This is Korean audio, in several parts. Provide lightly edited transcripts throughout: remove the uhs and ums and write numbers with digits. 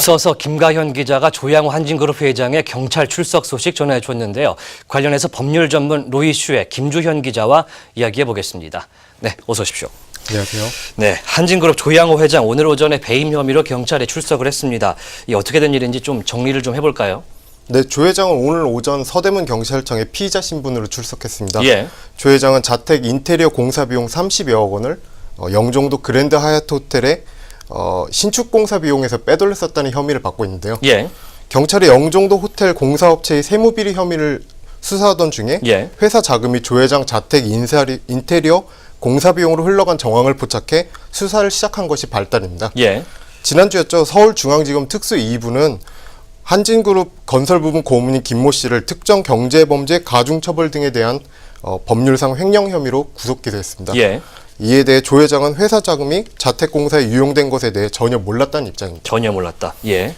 앞서서 김가현 기자가 조양호 한진그룹 회장의 경찰 출석 소식 전해 줬는데요. 관련해서 법률 전문 로이슈의 김주현 기자와 이야기해 보겠습니다. 네, 어서 오십시오. 안녕하세요. 네, 한진그룹 조양호 회장 오늘 오전에 배임 혐의로 경찰에 출석을 했습니다. 이 어떻게 된 일인지 좀 정리를 좀 해볼까요? 네, 조 회장은 오늘 오전 서대문 경찰청에 피의자 신분으로 출석했습니다. 예. 조 회장은 자택 인테리어 공사 비용 30여억 원을 영종도 그랜드 하얏트 호텔에 신축 공사 비용에서 빼돌렸었다는 혐의를 받고 있는데요. 예. 경찰이 영종도 호텔 공사업체의 세무비리 혐의를 수사하던 중에 예. 회사 자금이 조 회장 자택 인테리어 공사 비용으로 흘러간 정황을 포착해 수사를 시작한 것이 발단입니다. 예. 지난주였죠. 서울중앙지검 특수 2부는 한진그룹 건설부문 고문인 김모 씨를 특정 경제범죄 가중처벌 등에 대한 법률상 횡령 혐의로 구속 기소했습니다. 예. 이에 대해 조 회장은 회사 자금이 자택공사에 유용된 것에 대해 전혀 몰랐다는 입장입니다. 전혀 몰랐다. 예.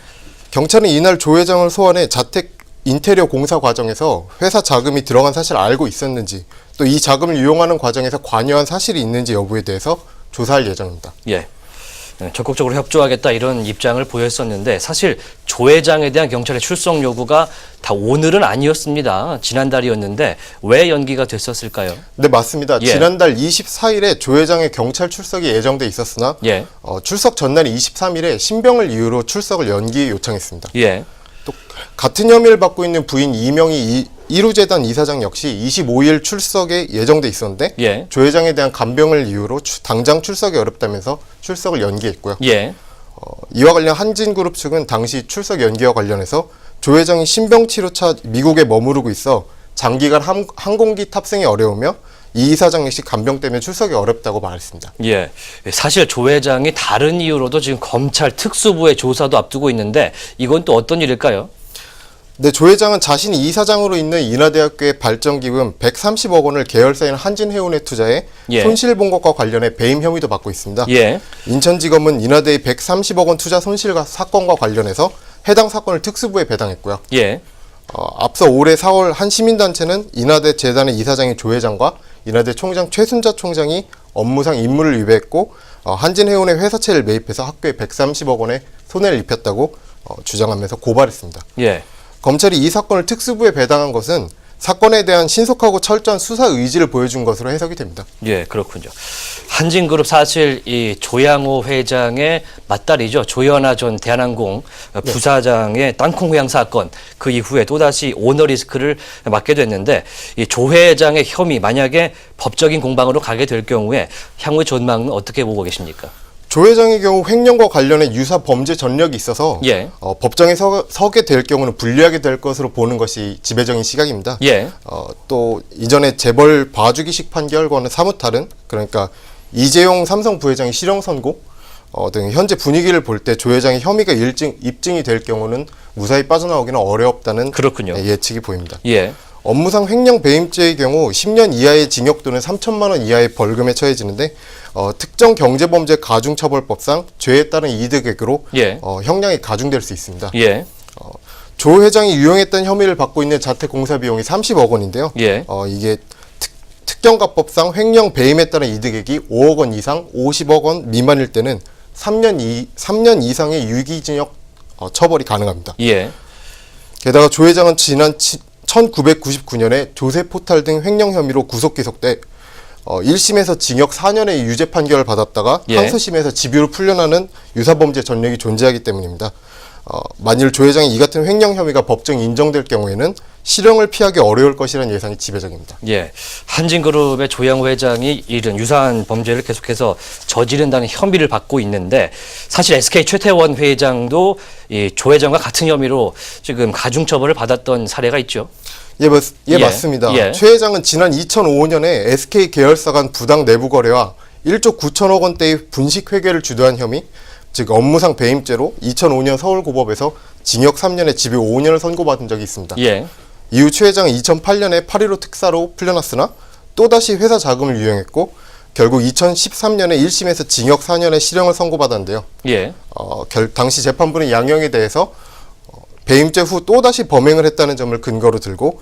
경찰은 이날 조 회장을 소환해 자택 인테리어 공사 과정에서 회사 자금이 들어간 사실을 알고 있었는지, 또 이 자금을 이용하는 과정에서 관여한 사실이 있는지 여부에 대해서 조사할 예정입니다. 예. 적극적으로 협조하겠다 이런 입장을 보였었는데 사실 조 회장에 대한 경찰의 출석 요구가 다 오늘은 아니었습니다. 지난달이었는데 왜 연기가 됐었을까요? 네, 맞습니다. 예. 지난달 24일에 조 회장의 경찰 출석이 예정돼 있었으나 예. 출석 전날 23일에 신병을 이유로 출석을 연기 요청했습니다. 예. 또 같은 혐의를 받고 있는 부인 이명희 이루재단 이사장 역시 25일 출석에 예정돼 있었는데 예. 조 회장에 대한 간병을 이유로 당장 출석이 어렵다면서 출석을 연기했고요. 예. 이와 관련 한진그룹 측은 당시 출석 연기와 관련해서 조 회장이 신병치료차 미국에 머무르고 있어 장기간 항공기 탑승이 어려우며 이 이사장 역시 간병 때문에 출석이 어렵다고 말했습니다. 예. 사실 조 회장이 다른 이유로도 지금 검찰 특수부의 조사도 앞두고 있는데 이건 또 어떤 일일까요? 네, 조 회장은 자신이 이사장으로 있는 인하대학교의 발전기금 130억 원을 계열사인 한진해운에 투자해 예. 손실 본 것과 관련해 배임 혐의도 받고 있습니다. 예. 인천지검은 인하대의 130억 원 투자 손실 사건과 관련해서 해당 사건을 특수부에 배당했고요. 예. 앞서 올해 4월 한 시민단체는 인하대 재단의 이사장인 조 회장과 인하대 총장 최순자 총장이 업무상 임무를 위배했고 한진해운의 회사채를 매입해서 학교에 130억 원의 손해를 입혔다고 주장하면서 고발했습니다. 예. 검찰이 이 사건을 특수부에 배당한 것은 사건에 대한 신속하고 철저한 수사 의지를 보여준 것으로 해석이 됩니다. 예, 그렇군요. 한진그룹 사실 이 조양호 회장의 맏딸이죠. 조연아 전 대한항공 부사장의 땅콩 회항 사건, 그 이후에 또다시 오너 리스크를 맡게 됐는데 이 조 회장의 혐의 만약에 법적인 공방으로 가게 될 경우에 향후 전망은 어떻게 보고 계십니까? 조 회장의 경우 횡령과 관련해 유사 범죄 전력이 있어서 예. 법정에 서게 될 경우는 불리하게 될 것으로 보는 것이 지배적인 시각입니다. 예. 또 이전에 재벌 봐주기식 판결과는 사뭇 다른, 그러니까 이재용 삼성 부회장의 실형 선고 등 현재 분위기를 볼 때 조 회장의 혐의가 입증이 될 경우는 무사히 빠져나오기는 어렵다는 그렇군요. 예측이 보입니다. 예. 업무상 횡령 배임죄의 경우 10년 이하의 징역 또는 3천만 원 이하의 벌금에 처해지는데 특정 경제범죄 가중처벌법상 죄에 따른 이득액으로 예. 형량이 가중될 수 있습니다. 예. 조 회장이 유용했던 혐의를 받고 있는 자택 공사 비용이 30억 원인데요. 예. 이게 특경가법상 횡령 배임에 따른 이득액이 5억 원 이상, 50억 원 미만일 때는 3년 이상의 유기징역 처벌이 가능합니다. 예. 게다가 조 회장은 지난 1999년에 조세 포탈 등 횡령 혐의로 구속 기소돼 1심에서 징역 4년의 유죄 판결을 받았다가 예. 항소심에서 집유로 풀려나는 유사범죄 전력이 존재하기 때문입니다. 만일 조 회장이 이 같은 횡령 혐의가 법정 인정될 경우에는 실형을 피하기 어려울 것이라는 예상이 지배적입니다. 예, 한진그룹의 조양호 회장이 이런 유사한 범죄를 계속해서 저지른다는 혐의를 받고 있는데 사실 SK 최태원 회장도 이 조 회장과 같은 혐의로 지금 가중처벌을 받았던 사례가 있죠. 예, 맞습니다. 예. 최 회장은 지난 2005년에 SK 계열사 간 부당 내부 거래와 1조 9천억 원대의 분식 회계를 주도한 혐의, 즉 업무상 배임죄로 2005년 서울고법에서 징역 3년에 집유 5년을 선고받은 적이 있습니다. 예. 이후 최 회장은 2008년에 8.15 특사로 풀려났으나 또다시 회사 자금을 유용했고 결국 2013년에 1심에서 징역 4년의 실형을 선고받았는데요. 예. 당시 재판부는 양형에 대해서 배임죄 후 또다시 범행을 했다는 점을 근거로 들고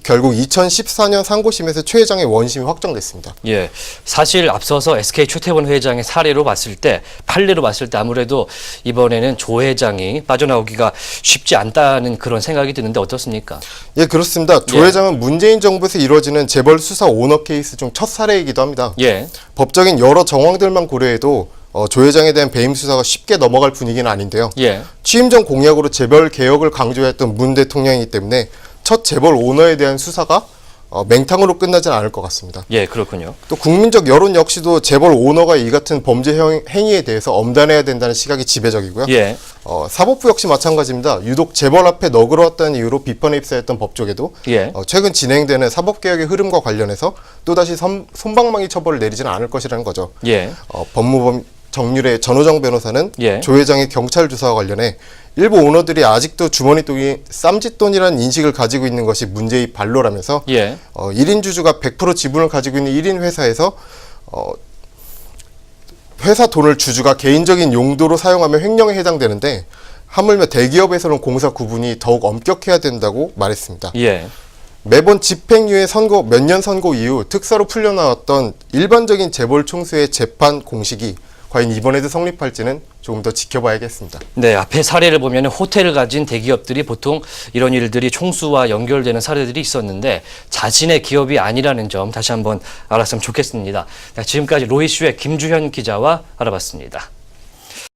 결국 2014년 상고심에서 최 회장의 원심이 확정됐습니다. 예, 사실 앞서서 SK 최태원 회장의 사례로 봤을 때, 판례로 봤을 때 아무래도 이번에는 조 회장이 빠져나오기가 쉽지 않다는 그런 생각이 드는데 어떻습니까? 예, 그렇습니다. 조 예. 회장은 문재인 정부에서 이루어지는 재벌 수사 오너 케이스 중 첫 사례이기도 합니다. 예, 법적인 여러 정황들만 고려해도 조 회장에 대한 배임 수사가 쉽게 넘어갈 분위기는 아닌데요. 예, 취임 전 공약으로 재벌 개혁을 강조했던 문 대통령이기 때문에 첫 재벌 오너에 대한 수사가 맹탕으로 끝나지는 않을 것 같습니다. 예, 그렇군요. 또 국민적 여론 역시도 재벌 오너가 이 같은 범죄 행위에 대해서 엄단해야 된다는 시각이 지배적이고요. 예, 사법부 역시 마찬가지입니다. 유독 재벌 앞에 너그러웠다는 이유로 비판에 휩싸였던 법조계도 예, 최근 진행되는 사법개혁의 흐름과 관련해서 또다시 솜방망이 처벌을 내리지는 않을 것이라는 거죠. 예, 법무법 정률의 전호정 변호사는 예. 조 회장의 경찰 조사와 관련해 일부 오너들이 아직도 주머니돈이 쌈짓돈이라는 인식을 가지고 있는 것이 문제의 발로라면서 예, 1인 주주가 100% 지분을 가지고 있는 1인 회사에서 회사 돈을 주주가 개인적인 용도로 사용하면 횡령에 해당되는데 하물며 대기업에서는 공사 구분이 더욱 엄격해야 된다고 말했습니다. 예, 매번 집행유예 선고 몇 년 선고 이후 특사로 풀려나왔던 일반적인 재벌 총수의 재판 공식이 과연 이번에도 성립할지는 조금 더 지켜봐야겠습니다. 네, 앞에 사례를 보면 호텔을 가진 대기업들이 보통 이런 일들이 총수와 연결되는 사례들이 있었는데 자신의 기업이 아니라는 점 다시 한번 알았으면 좋겠습니다. 지금까지 로이슈의 김주현 기자와 알아봤습니다.